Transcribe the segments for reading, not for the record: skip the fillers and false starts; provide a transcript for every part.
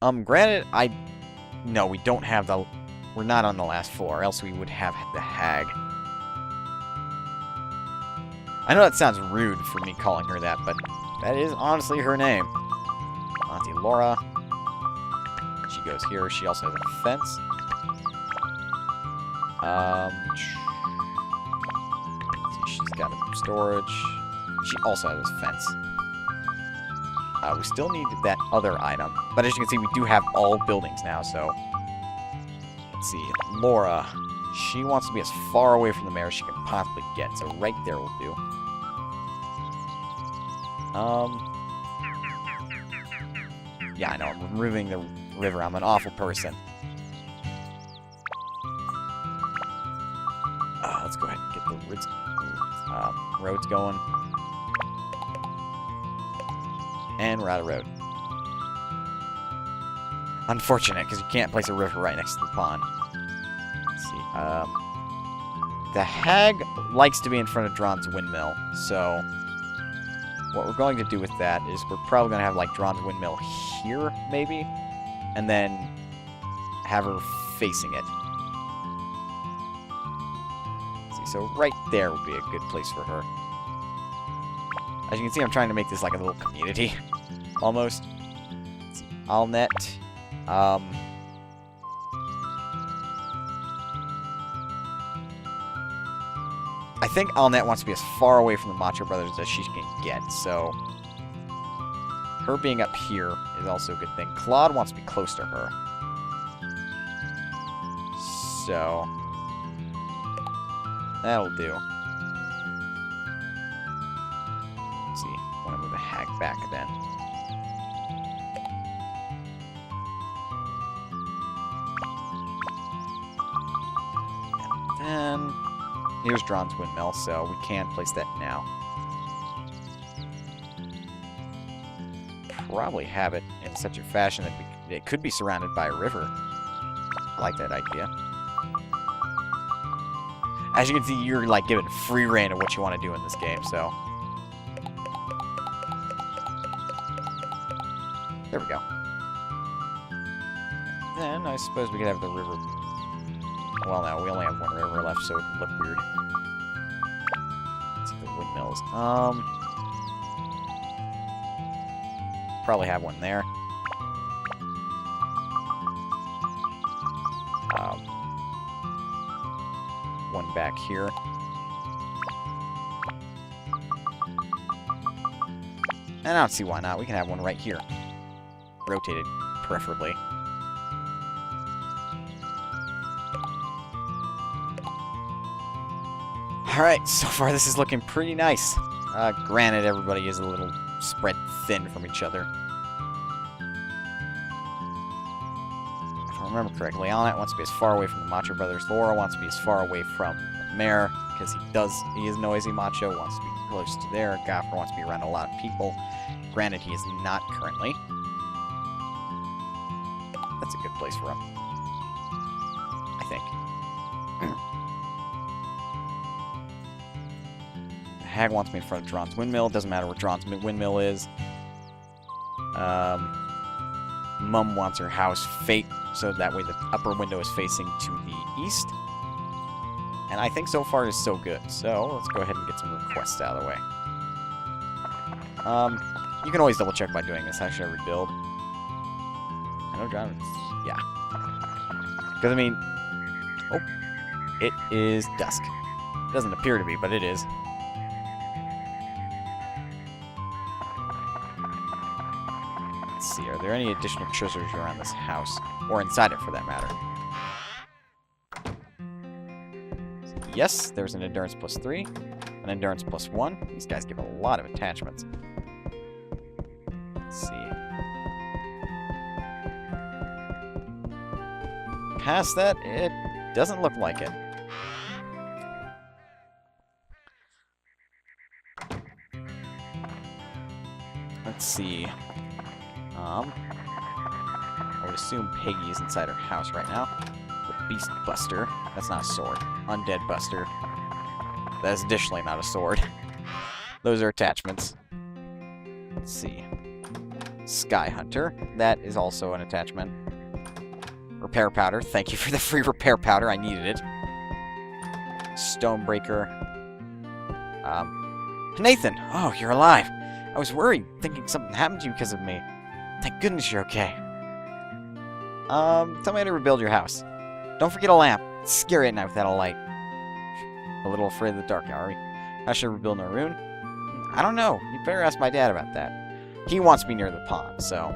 Granted, no, we don't have the... We're not on the last floor, else we would have the hag. I know that sounds rude for me calling her that, but that is honestly her name. Auntie Laura. She goes here. She also has a fence. See, she's got a storage. She also has a fence. We still need that other item. But as you can see, we do have all buildings now, so... Let's see. Laura. She wants to be as far away from the mayor as she can possibly get, so right there will do. Yeah, I know, I'm removing the river. I'm an awful person. Let's go ahead and get the roads going. And we're out of road. Unfortunate, because you can't place a river right next to the pond. Let's see. The hag likes to be in front of Dron's windmill, so what we're going to do with that is we're probably going to have, like, Dron's windmill here, maybe, and then have her facing it. Let's see, so right there would be a good place for her. As you can see, I'm trying to make this like a little community, almost. Let's see, Alnet. I think Alnet wants to be as far away from the Macho Brothers as she can get, so... Her being up here is also a good thing. Claude wants to be close to her. So... That'll do. Let's see. I want to move the hag back then. And then... Here's Dron's windmill, so we can place that now. Probably have it in such a fashion that it could be surrounded by a river. I like that idea. As you can see, you're like given free reign of what you want to do in this game, so... There we go. Then I suppose we could have the river... Well, no, we only have one river left, so it would look weird. Let's see the windmills. Probably have one there. One back here. And I don't see why not. We can have one right here. Rotated, preferably. Alright, so far this is looking pretty nice. Granted, everybody is a little spread thin from each other. If I remember correctly, Alnet wants to be as far away from the Macho Brothers. Laura wants to be as far away from the mayor, because he is noisy macho, wants to be close to there. Gopher wants to be around a lot of people. Granted, he is not currently. That's a good place for him. I think. Hag wants me in front of Dron's windmill. Doesn't matter where Dron's windmill is. Mum wants her house so that way the upper window is facing to the east. And I think so far is so good. So let's go ahead and get some requests out of the way. You can always double check by doing this. How should I rebuild? I know Dron. Yeah. Because I mean, oh, it is dusk. It doesn't appear to be, but it is. Let's see, are there any additional treasures around this house? Or inside it, for that matter? Yes, there's an endurance +3, an endurance +1. These guys give a lot of attachments. Let's see. Past that, it doesn't look like it. Let's see. I would assume Peggy is inside her house right now. The Beast Buster. That's not a sword. Undead Buster. That is additionally not a sword. Those are attachments. Let's see. Sky Hunter. That is also an attachment. Repair Powder. Thank you for the free Repair Powder. I needed it. Stonebreaker. Nathan! Oh, you're alive. I was worried, thinking something happened to you because of me. Thank goodness you're okay. Tell me how to rebuild your house. Don't forget a lamp. It's scary at night without a light. A little afraid of the dark, are we? How should I rebuild Naroon? I don't know. You better ask my dad about that. He wants me near the pond, so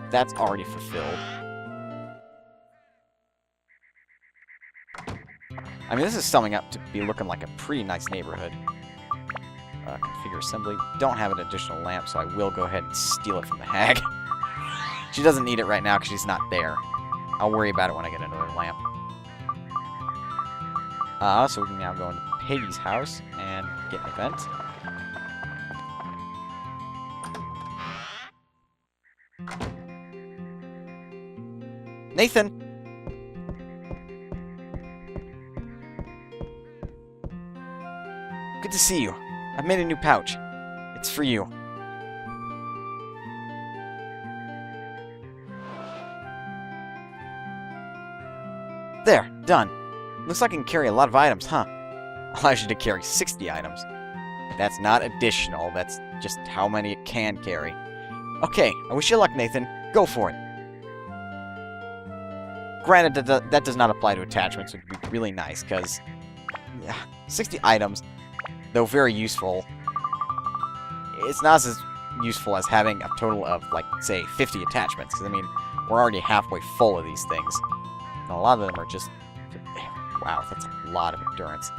that's already fulfilled. I mean, this is summing up to be looking like a pretty nice neighborhood. Configure assembly. Don't have an additional lamp, so I will go ahead and steal it from the hag. She doesn't need it right now because she's not there. I'll worry about it when I get another lamp. So we can now go into Peggy's house and get an event. Nathan! Good to see you. I've made a new pouch. It's for you. There, done. Looks like I can carry a lot of items, huh? Allows you to carry 60 items. That's not additional, that's just how many it can carry. Okay, I wish you luck, Nathan. Go for it. Granted, that does not apply to attachments, which would be really nice, because 60 items, though very useful, it's not as useful as having a total of, like, say, 50 attachments. Because, I mean, we're already halfway full of these things. And a lot of them are just... Wow, that's a lot of endurance.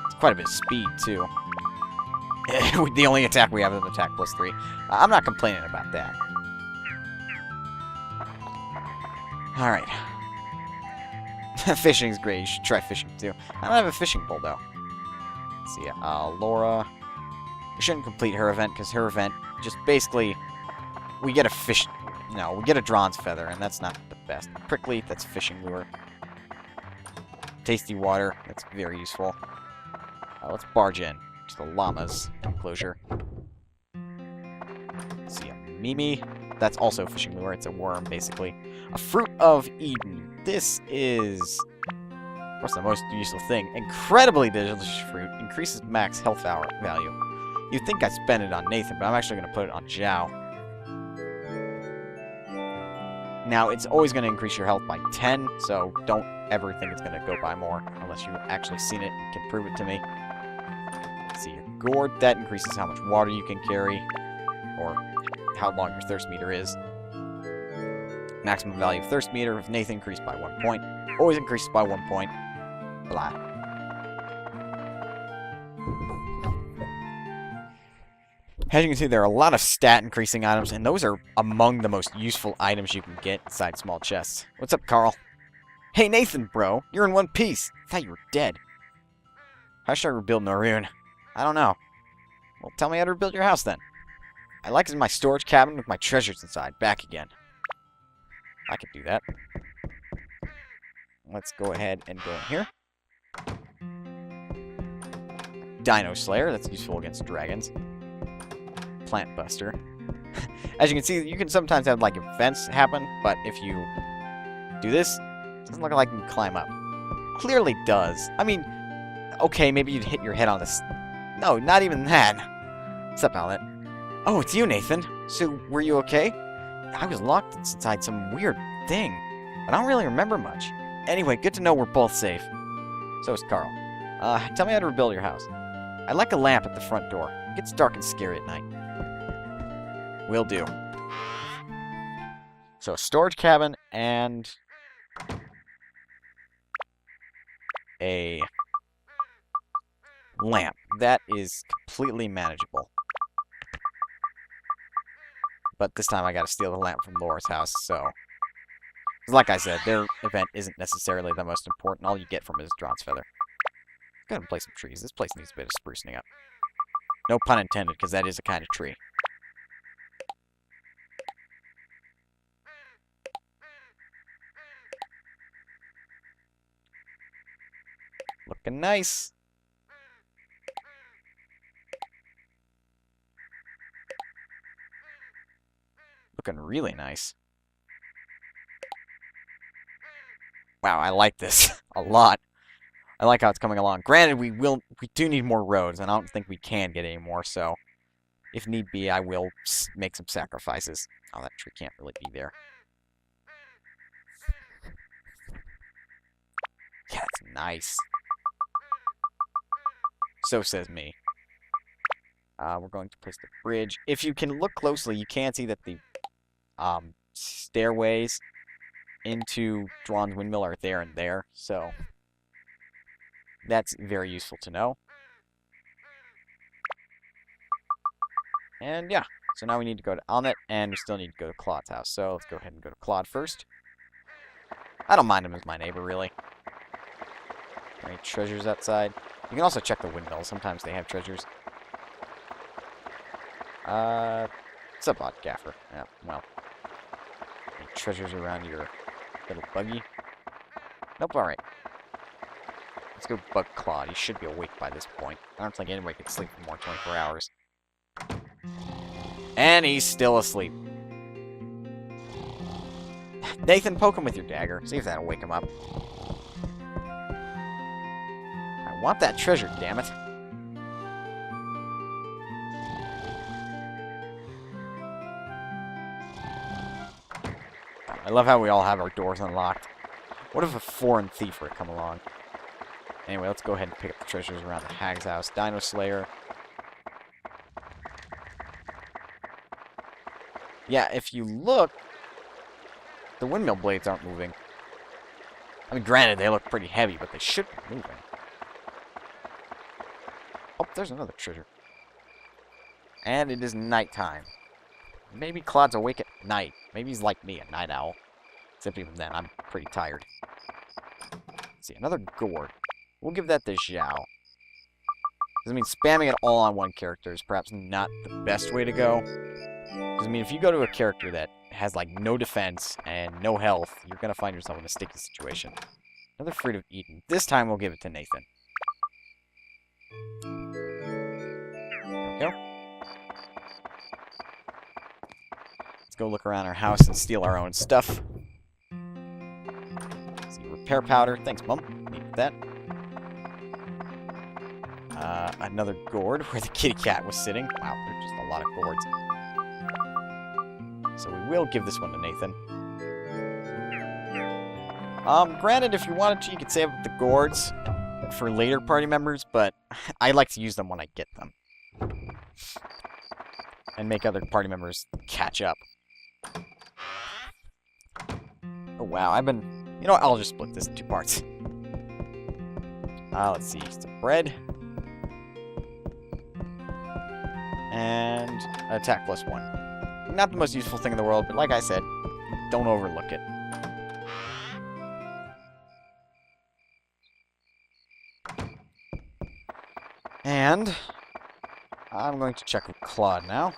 It's quite a bit of speed, too. The only attack we have is an attack plus 3. I'm not complaining about that. Alright. Fishing's great. You should try fishing, too. I don't have a fishing pole, though. Let's see. Laura. We shouldn't complete her event, because her event just basically... We get a fish... No, we get a Dron's Feather, and that's not the best. Prickly, that's fishing lure. Tasty water, that's very useful. Let's barge in to the llama's enclosure. Let's see. Mimi. That's also fishing lure. It's a worm, basically. A Fruit of Eden. This is... of course, the most useful thing. Incredibly delicious fruit. Increases max health value. You'd think I'd spend it on Nathan, but I'm actually going to put it on Zhao. Now, it's always going to increase your health by 10, so don't ever think it's going to go by more, unless you've actually seen it and can prove it to me. Let's see, your gourd, that increases how much water you can carry, or how long your thirst meter is. Maximum value of thirst meter with Nathan increased by 1 point. Always increases by 1 point. Blah. As you can see, there are a lot of stat increasing items, and those are among the most useful items you can get inside small chests. What's up, Carl? Hey, Nathan, bro. You're in one piece. I thought you were dead. How should I rebuild Naroon? I don't know. Well, tell me how to rebuild your house, then. I like it in my storage cabin with my treasures inside. Back again. I could do that. Let's go ahead and go in here. Dino Slayer. That's useful against dragons. Plant Buster. As you can see, you can sometimes have, like, events happen, but if you do this, it doesn't look like you can climb up. Clearly does. I mean, okay, maybe you'd hit your head on this. No, not even that. What's up, Owlet? Oh, it's you, Nathan. So, were you okay? I was locked inside some weird thing, but I don't really remember much. Anyway, good to know we're both safe. So is Carl. Tell me how to rebuild your house. I like a lamp at the front door. It gets dark and scary at night. Will do. So, a storage cabin and a lamp. That is completely manageable. But this time I gotta steal the lamp from Laura's house, so... like I said, their event isn't necessarily the most important. All you get from it is Dron's Feather. Go ahead and place some trees. This place needs a bit of sprucing up. No pun intended, because that is a kind of tree. Looking nice. Looking really nice. Wow, I like this a lot. I like how it's coming along. Granted, we do need more roads, and I don't think we can get any more, so if need be, I will make some sacrifices. Oh, that tree can't really be there. Yeah, it's nice. So says me. We're going to place the bridge. If you can look closely, you can see that the stairways into Dron's Windmill are there and there, so that's very useful to know. And yeah, so now we need to go to Alnet, and we still need to go to Claude's house. So let's go ahead and go to Claude first. I don't mind him as my neighbor, really. Any treasures outside? You can also check the windmill. Sometimes they have treasures. What's up, Odd Gaffer? Yeah, well. Any treasures around your little buggy? Nope, alright. Let's go bug Claude. He should be awake by this point. I don't think anybody can sleep for more than 24 hours. And he's still asleep. Nathan, poke him with your dagger. See if that'll wake him up. I want that treasure, damn it. I love how we all have our doors unlocked. What if a foreign thief were to come along? Anyway, let's go ahead and pick up the treasures around the Hag's house. Dino Slayer. Yeah, if you look, the windmill blades aren't moving. I mean, granted, they look pretty heavy, but they should be moving. Oh, there's another treasure. And it is nighttime. Maybe Claude's awake at night. Maybe he's like me, a night owl. Except even then, I'm pretty tired. Let's see, another gourd. We'll give that to Xiao. Because, I mean, spamming it all on one character is perhaps not the best way to go. Because, I mean, if you go to a character that has, like, no defense and no health, you're going to find yourself in a sticky situation. Another Fruit of Eden. This time, we'll give it to Nathan. There we go. Let's go look around our house and steal our own stuff. Let's see, repair powder. Thanks, Mum. Need that. Another gourd where the kitty cat was sitting. Wow, there's just a lot of gourds. So we will give this one to Nathan. Granted, if you wanted to, you could save up the gourds for later party members, but I like to use them when I get them. And make other party members catch up. Oh, wow, I've been... You know what, I'll just split this in 2 parts. Let's see, some bread. And attack +1. Not the most useful thing in the world, but like I said, don't overlook it. And I'm going to check with Claude now.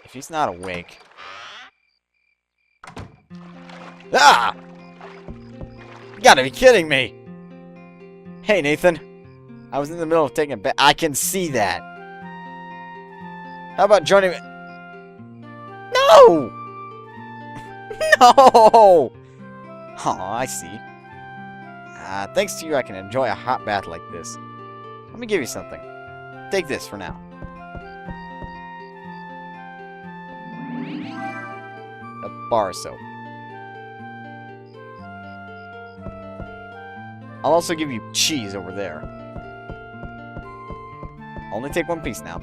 If he's not awake... Ah! You gotta be kidding me! Hey, Nathan. I was in the middle of taking a bath. I can see that. How about joining me? No! No! Oh, I see. Thanks to you, I can enjoy a hot bath like this. Let me give you something. Take this for now. A bar of soap. I'll also give you cheese over there. Only take 1 piece now.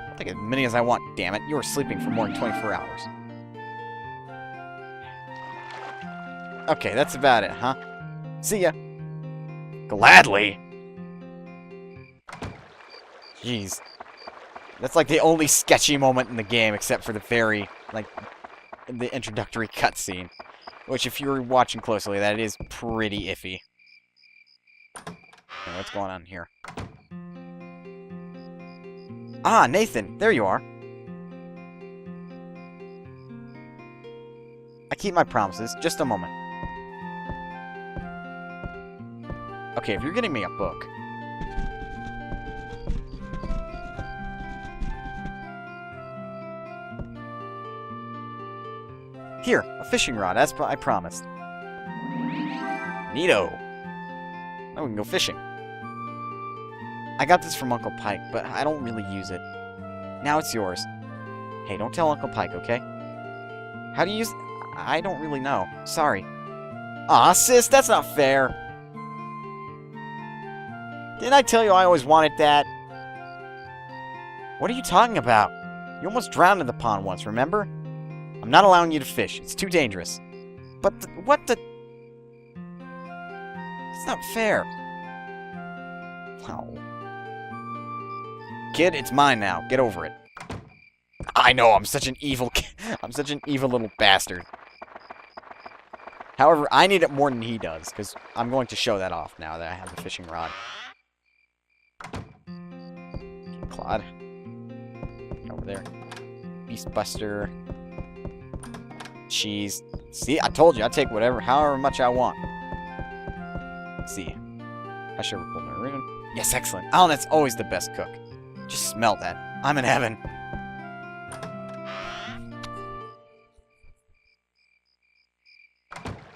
I'll take as many as I want, damn it. You were sleeping for more than 24 hours. Okay, that's about it, huh? See ya. Gladly. Jeez. That's like the only sketchy moment in the game, except for the very, like, the introductory cutscene. Which, if you were watching closely, that is pretty iffy. Okay, what's going on here? Ah, Nathan! There you are! I keep my promises. Just a moment. Okay, if you're getting me a book... Here, a fishing rod, as I promised. Neato. Now we can go fishing. I got this from Uncle Pike, but I don't really use it. Now it's yours. Hey, don't tell Uncle Pike, okay? How do you use... I don't really know. Sorry. Aw, sis, that's not fair. Didn't I tell you I always wanted that? What are you talking about? You almost drowned in the pond once, remember? I'm not allowing you to fish. It's too dangerous. But what the... It's not fair. Oh. Kid, it's mine now. Get over it. I know, I'm such an evil I'm such an evil little bastard. However, I need it more than he does, because I'm going to show that off now that I have the fishing rod. Okay, Claude. Get over there. Beast Buster. Cheese. See, I told you, I take whatever, however much I want. Let's see. I should have pulled maroon. Yes, excellent. Alanet's always the best cook. Just smell that. I'm in heaven.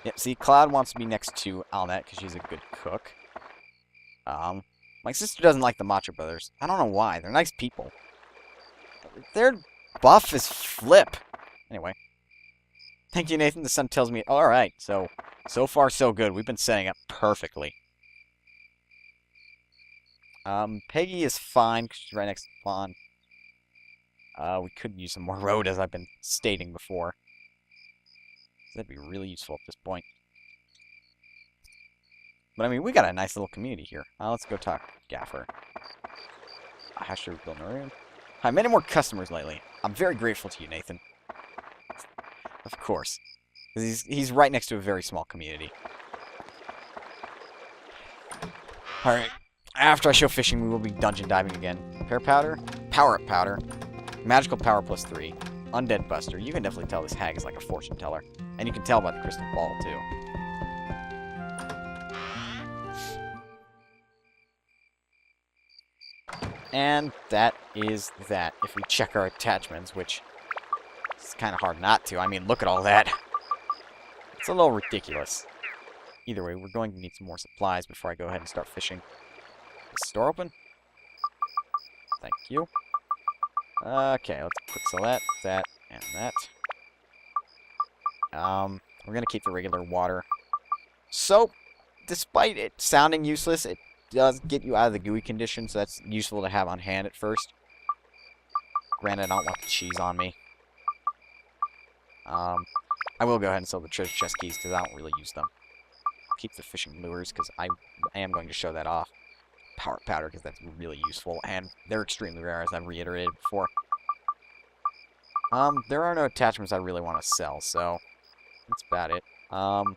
Yep, see, Cloud wants to be next to Alnet because she's a good cook. My sister doesn't like the Macho Brothers. I don't know why. They're nice people. They're buff as flip. Anyway. Thank you, Nathan. The sun tells me... Alright, so far so good. We've been setting up perfectly. Peggy is fine because she's right next to the pond. We could use some more road, as I've been stating before. That'd be really useful at this point. But I mean, we got a nice little community here. Let's go talk to Gaffer. I should build a room. Hi, many more customers lately. I'm very grateful to you, Nathan. Of course. Because he's right next to a very small community. Alright. After I show fishing, we will be dungeon diving again. Repair powder. Power-up powder. Magical power +3. Undead Buster. You can definitely tell this hag is like a fortune teller. And you can tell by the crystal ball, too. And that is that. If we check our attachments, which is kind of hard not to. I mean, look at all that. It's a little ridiculous. Either way, we're going to need some more supplies before I go ahead and start fishing. Is the store open? Thank you. Okay, let's quick sell that, and that. We're gonna keep the regular water. So, despite it sounding useless, it does get you out of the gooey condition, so that's useful to have on hand at first. Granted, I don't want the cheese on me. I will go ahead and sell the treasure chest keys, because I don't really use them. Keep the fishing lures, because I am going to show that off. Power powder, because that's really useful, and they're extremely rare, as I've reiterated before. There are no attachments I really want to sell, so that's about it. Not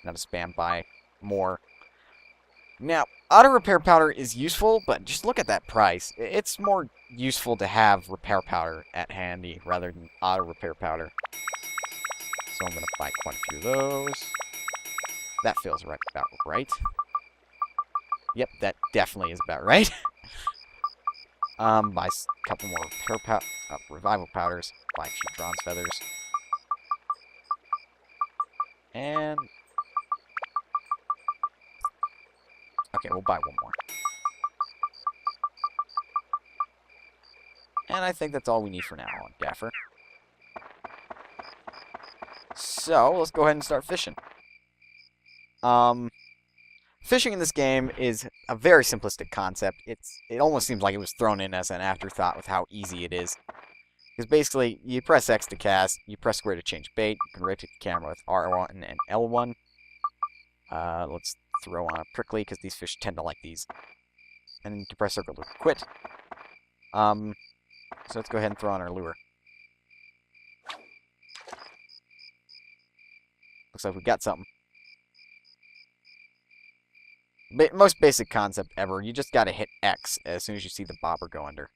to spam buy more. Now, auto repair powder is useful, but just look at that price. It's more useful to have repair powder at handy rather than auto repair powder. So I'm going to buy quite a few of those. That feels right about right. Yep, that definitely is about right. Buy a couple more revival powders. Buy a few bronze feathers. And... okay, we'll buy one more. And I think that's all we need for now on Gaffer. So, let's go ahead and start fishing. Fishing in this game is a very simplistic concept. It almost seems like it was thrown in as an afterthought with how easy it is. Because basically, you press X to cast, you press square to change bait, you can rotate the camera with R1 and L1. Let's throw on a prickly, because these fish tend to like these. And to press circle to quit. So let's go ahead and throw on our lure. Looks like we got something. Most basic concept ever. You just gotta hit X as soon as you see the bobber go under.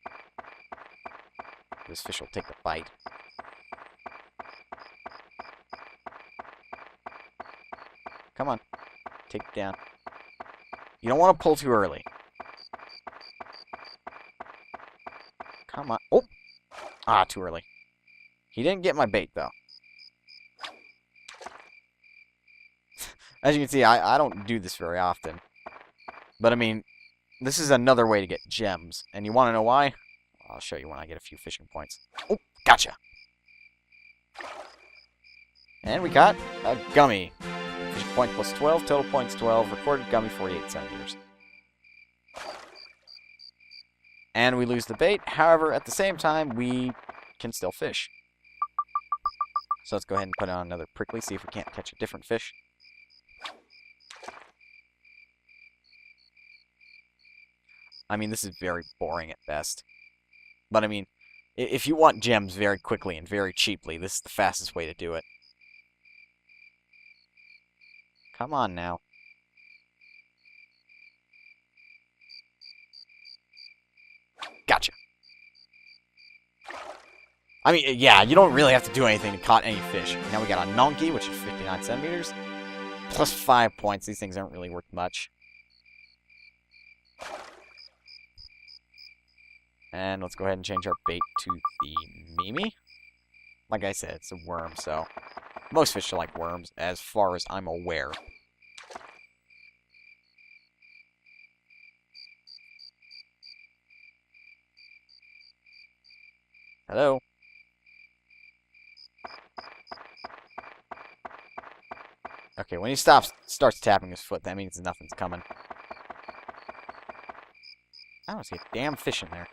This fish will take the bite. Come on. Take it down. You don't want to pull too early. Come on. Oh! Ah, too early. He didn't get my bait, though. As you can see, I don't do this very often. But I mean, this is another way to get gems. And you want to know why? I'll show you when I get a few fishing points. Oh, gotcha! And we got a gummy. Fishing point plus 12, total points 12, recorded gummy 48 centimeters. And we lose the bait. However, at the same time, we can still fish. So let's go ahead and put on another prickly, see if we can't catch a different fish. I mean, this is very boring at best. But I mean, if you want gems very quickly and very cheaply, this is the fastest way to do it. Come on now. Gotcha. I mean, yeah, you don't really have to do anything to catch any fish. Now we got a Nonky, which is 59 centimeters. Plus 5 points. These things aren't really worth much. And let's go ahead and change our bait to the Mimi. Like I said, it's a worm, so most fish are like worms, as far as I'm aware. Hello? Okay, when he starts tapping his foot, that means nothing's coming. I don't see a damn fish in there.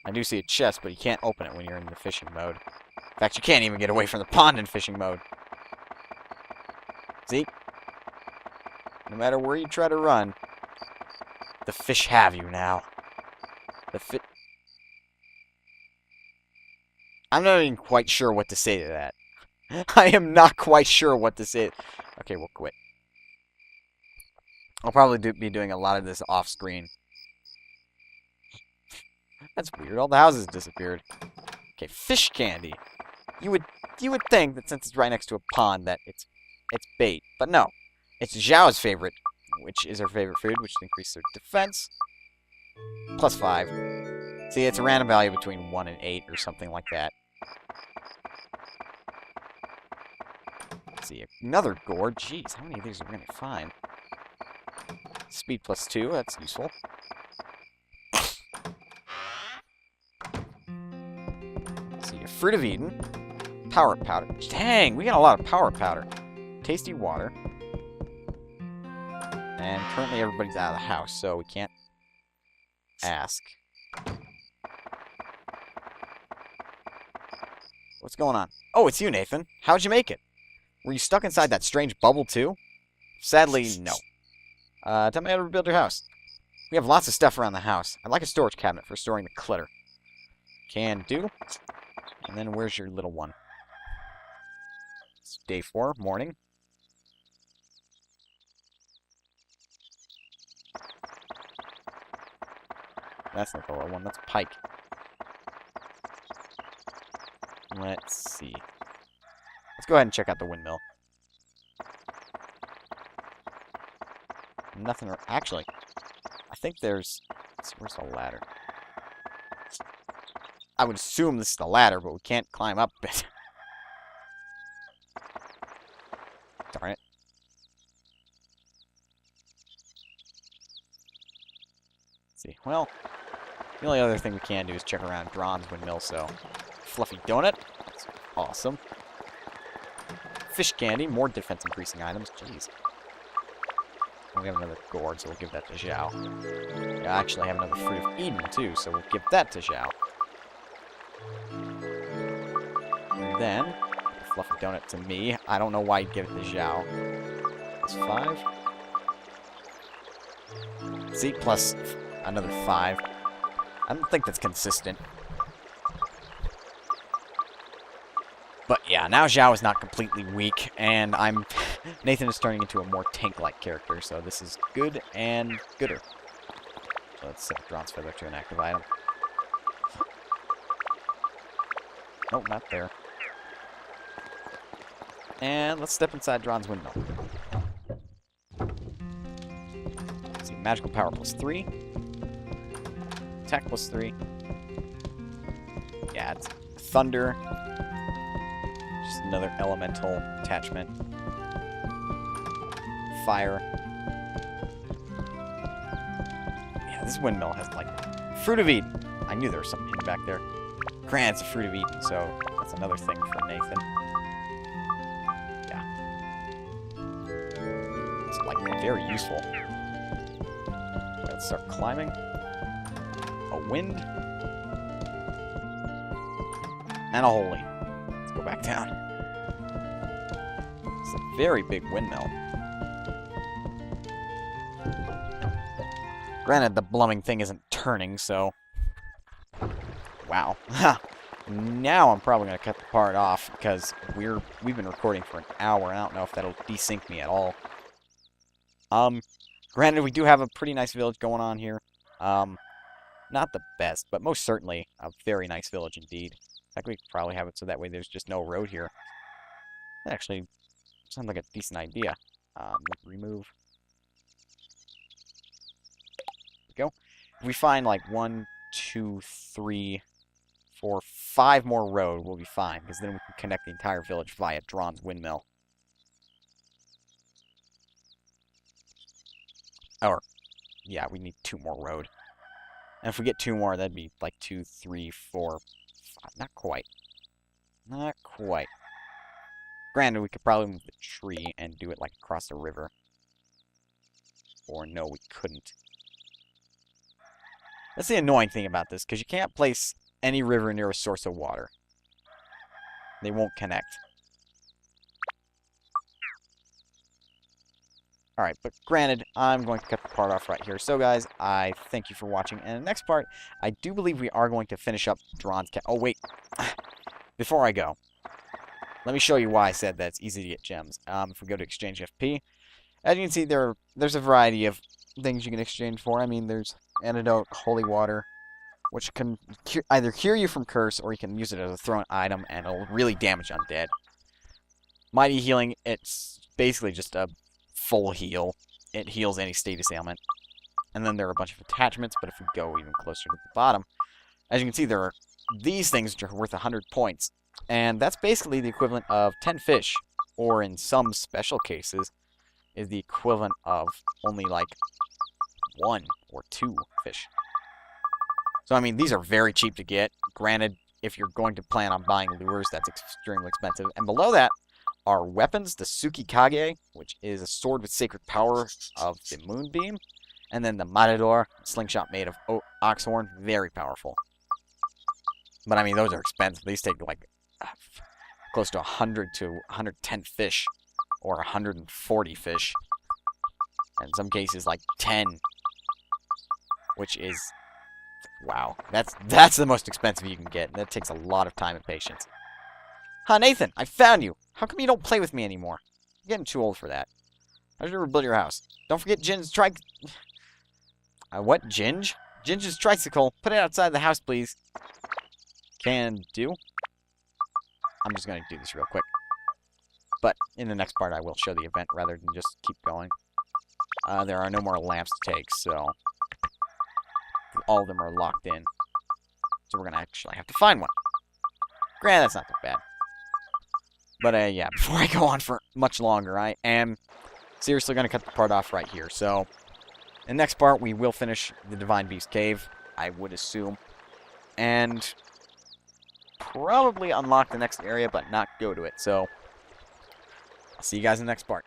I do see a chest, but you can't open it when you're in the fishing mode. In fact, you can't even get away from the pond in fishing mode. See? No matter where you try to run, the fish have you now. I'm not even quite sure what to say to that. I am not quite sure what to say. Okay, we'll quit. I'll probably be doing a lot of this off-screen. That's weird. All the houses disappeared. Okay, fish candy. You would think that since it's right next to a pond that it's bait, but no. It's Zhao's favorite, which is her favorite food, which increases her defense. Plus 5. See, it's a random value between 1 and 8 or something like that. Let's see, another gourd. Jeez, how many of these are we going to find? Speed plus 2, that's useful. Let's see, a Fruit of Eden. Power powder. Dang, we got a lot of power powder. Tasty water. And currently everybody's out of the house, so we can't ask. What's going on? Oh, it's you, Nathan. How'd you make it? Were you stuck inside that strange bubble, too? Sadly, no. Tell me how to rebuild your house. We have lots of stuff around the house. I'd like a storage cabinet for storing the clutter. Can do. And then where's your little one? It's day 4, morning. That's not the little one, that's Pike. Let's see. Let's go ahead and check out the windmill. Nothing. Actually, I think there's. Let's see, where's the ladder? I would assume this is the ladder, but we can't climb up it. Darn it. Let's see. Well, the only other thing we can do is check around Dron's windmill, so. Fluffy donut. That's awesome. Fish candy. More defense increasing items. Jeez. We have another gourd, so we'll give that to Zhao. I actually have another Fruit of Eden, too, so we'll give that to Zhao. And then, Fluffy donut to me. I don't know why you'd give it to Zhao. Plus 5. See, plus another 5. I don't think that's consistent. But yeah, now Zhao is not completely weak, and Nathan is turning into a more tank-like character, so this is good and gooder. So let's set Dron's Feather to an active item. Nope, not there. And let's step inside Dron's windmill. Let's see, magical power plus 3. Attack plus 3. Yeah, it's thunder. Just another elemental attachment. fire. Yeah, this windmill has, like, Fruit of Eden. I knew there was something hidden back there. Granted, it's a Fruit of Eden, so that's another thing for Nathan. Yeah. It's, like, very useful. Let's start climbing. A wind. And a holy. Let's go back down. It's a very big windmill. Granted, the blumming thing isn't turning, so... Wow. Now I'm probably going to cut the part off, because we've been recording for an hour, and I don't know if that'll desync me at all. Granted, we do have a pretty nice village going on here. Not the best, but most certainly a very nice village indeed. In fact, we could probably have it so that way there's just no road here. That actually sounds like a decent idea. Remove. There we go. If we find like 1, 2, 3, 4, 5 more road, we'll be fine, because then we can connect the entire village via Dron's windmill. Or, yeah, we need 2 more road. And if we get 2 more, that'd be like 2, 3, 4, 5. Not quite. Not quite. Granted, we could probably move the tree and do it like across the river. Or no, we couldn't. That's the annoying thing about this, because you can't place any river near a source of water. They won't connect. Alright, but granted, I'm going to cut the part off right here. So, guys, I thank you for watching. And the next part, I do believe we are going to finish up Dron's Oh, wait. Before I go, let me show you why I said that it's easy to get gems. If we go to Exchange FP, as you can see, there's a variety of things you can exchange for. I mean, there's Antidote, Holy Water, which can either cure you from curse, or you can use it as a thrown item, and it'll really damage undead. Mighty Healing, it's basically just a full heal. It heals any status ailment. And then there are a bunch of attachments, but if we go even closer to the bottom, as you can see, there are these things which are worth 100 points. And that's basically the equivalent of 10 fish, or in some special cases, is the equivalent of only like 1 or 2 fish. So, I mean, these are very cheap to get. Granted, if you're going to plan on buying lures, that's extremely expensive. And below that are weapons, the Tsukikage, which is a sword with sacred power of the Moonbeam. And then the Matador, slingshot made of oxhorn, very powerful. But, I mean, those are expensive. These take, like, close to 100 to 110 fish, or 140 fish. And in some cases, like 10, which is... Wow, that's the most expensive you can get. That takes a lot of time and patience. Huh, Nathan, I found you. How come you don't play with me anymore? You're getting too old for that. I should rebuild your house. Don't forget Gin's what? Ginge? Ginge's tricycle. Put it outside the house, please. Can do. I'm just going to do this real quick. But in the next part, I will show the event rather than just keep going. There are no more lamps to take, so... all of them are locked in. So we're going to actually have to find one. Granted, that's not that bad. But, yeah, before I go on for much longer, I am seriously going to cut the part off right here. So, in the next part, we will finish the Divine Beast Cave, I would assume. And probably unlock the next area, but not go to it. So, I'll see you guys in the next part.